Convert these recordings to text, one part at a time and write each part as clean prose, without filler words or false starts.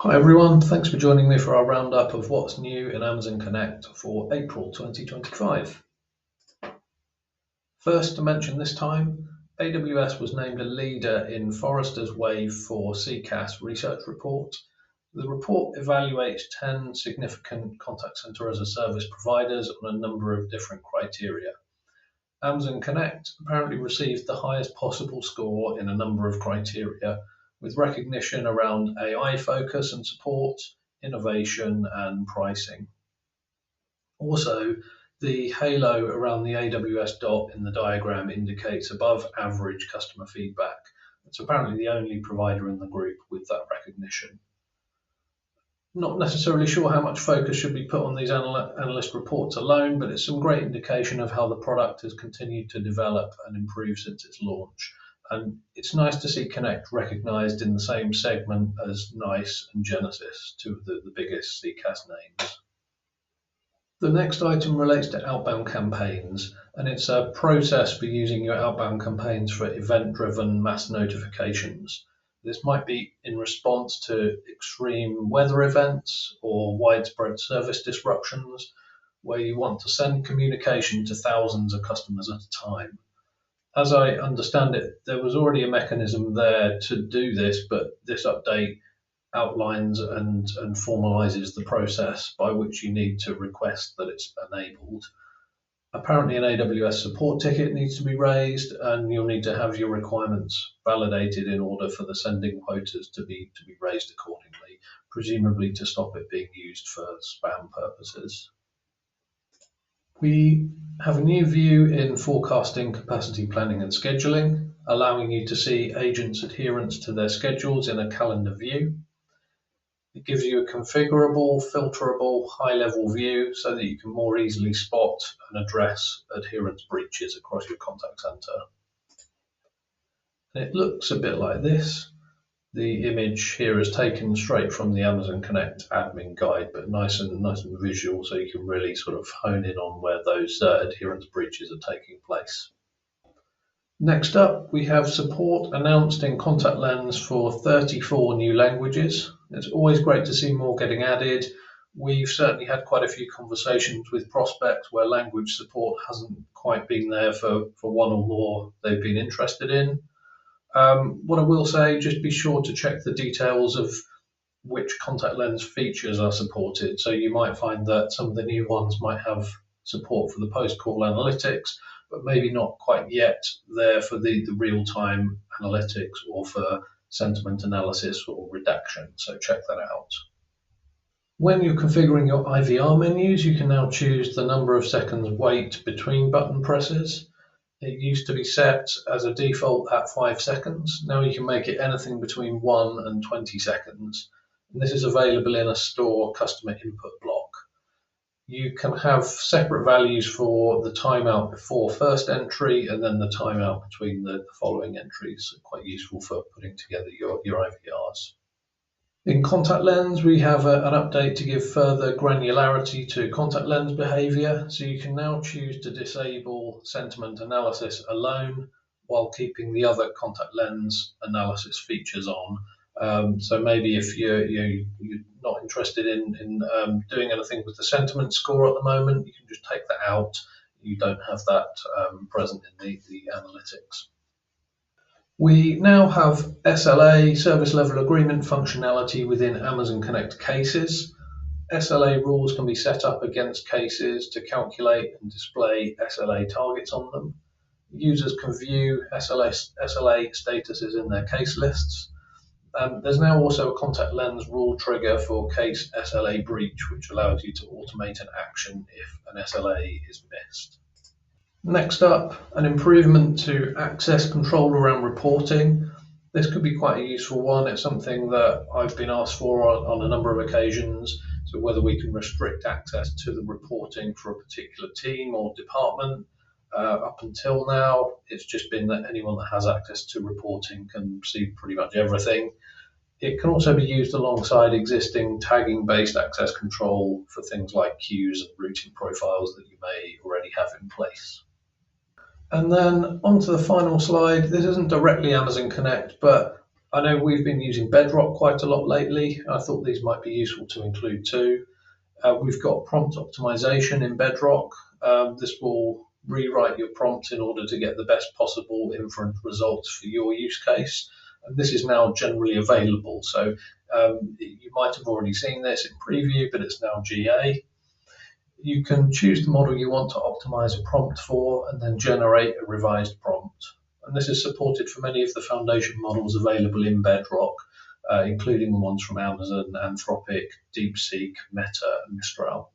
Hi everyone, thanks for joining me for our roundup of what's new in Amazon Connect for April 2025. First to mention this time, AWS was named a leader in Forrester's Wave for CCaaS research report. The report evaluates 10 significant contact center as a service providers on a number of different criteria. Amazon Connect apparently received the highest possible score in a number of criteria, with recognition around AI focus and support, innovation, and pricing. Also, the halo around the AWS dot in the diagram indicates above average customer feedback. It's apparently the only provider in the group with that recognition. Not necessarily sure how much focus should be put on these analyst reports alone, but it's some great indication of how the product has continued to develop and improve since its launch. And it's nice to see Connect recognized in the same segment as NICE and Genesys, two of the biggest CCaaS names. The next item relates to outbound campaigns, and it's a process for using your outbound campaigns for event-driven mass notifications. This might be in response to extreme weather events or widespread service disruptions, where you want to send communication to thousands of customers at a time. As I understand it, there was already a mechanism there to do this, but this update outlines and formalizes the process by which you need to request that it's enabled. Apparently an AWS support ticket needs to be raised, and you'll need to have your requirements validated in order for the sending quotas to be raised accordingly, presumably to stop it being used for spam purposes. We have a new view in forecasting, capacity planning and scheduling, allowing you to see agents' adherence to their schedules in a calendar view. It gives you a configurable, filterable, high-level view so that you can more easily spot and address adherence breaches across your contact center. And it looks a bit like this. The image here is taken straight from the Amazon Connect admin guide, but nice and visual, so you can really sort of hone in on where those adherence breaches are taking place. Next up, we have support announced in Contact Lens for 34 new languages. It's always great to see more getting added. We've certainly had quite a few conversations with prospects where language support hasn't quite been there for one or more they've been interested in. What I will say, just be sure to check the details of which Contact Lens features are supported. So you might find that some of the new ones might have support for the post-call analytics, but maybe not quite yet there for the real-time analytics or for sentiment analysis or redaction. So check that out. When you're configuring your IVR menus, you can now choose the number of seconds wait between button presses. It used to be set as a default at 5 seconds. Now you can make it anything between 1 and 20 seconds. And this is available in a store customer input block. You can have separate values for the timeout before first entry and then the timeout between the following entries. Quite useful for putting together your IVRs. In Contact Lens, we have an update to give further granularity to Contact Lens behavior. So you can now choose to disable sentiment analysis alone while keeping the other Contact Lens analysis features on. So maybe if you're not interested in doing anything with the sentiment score at the moment, you can just take that out. You don't have that present in the analytics. We now have SLA, Service Level Agreement functionality within Amazon Connect cases. SLA rules can be set up against cases to calculate and display SLA targets on them. Users can view SLA statuses in their case lists. There's now also a Contact Lens rule trigger for case SLA breach, which allows you to automate an action if an SLA is missed. Next up, an improvement to access control around reporting. This could be quite a useful one. It's something that I've been asked for on a number of occasions, so whether we can restrict access to the reporting for a particular team or department. Up until now, it's just been that anyone that has access to reporting can see pretty much everything. It can also be used alongside existing tagging-based access control for things like queues and routing profiles that you may already have in place. And then onto the final slide. This isn't directly Amazon Connect, but I know we've been using Bedrock quite a lot lately. I thought these might be useful to include too. We've got prompt optimization in Bedrock. This will rewrite your prompt in order to get the best possible inference results for your use case. And this is now generally available. So you might have already seen this in preview, but it's now GA. You can choose the model you want to optimize a prompt for and then generate a revised prompt. And this is supported for many of the foundation models available in Bedrock, including the ones from Amazon, Anthropic, DeepSeek, Meta, and Mistral.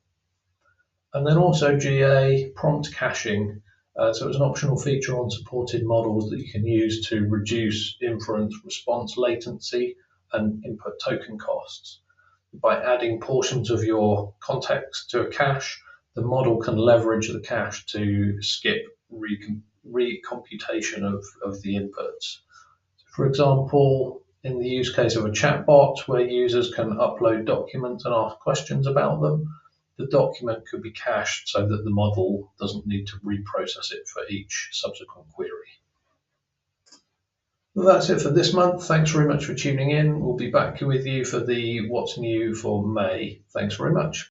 And then also GA prompt caching. So it's an optional feature on supported models that you can use to reduce inference response latency and input token costs. By adding portions of your context to a cache, the model can leverage the cache to skip recomputation of the inputs. For example, in the use case of a chatbot where users can upload documents and ask questions about them, the document could be cached so that the model doesn't need to reprocess it for each subsequent query. Well, that's it for this month. Thanks very much for tuning in. We'll be back with you for the What's New for May. Thanks very much.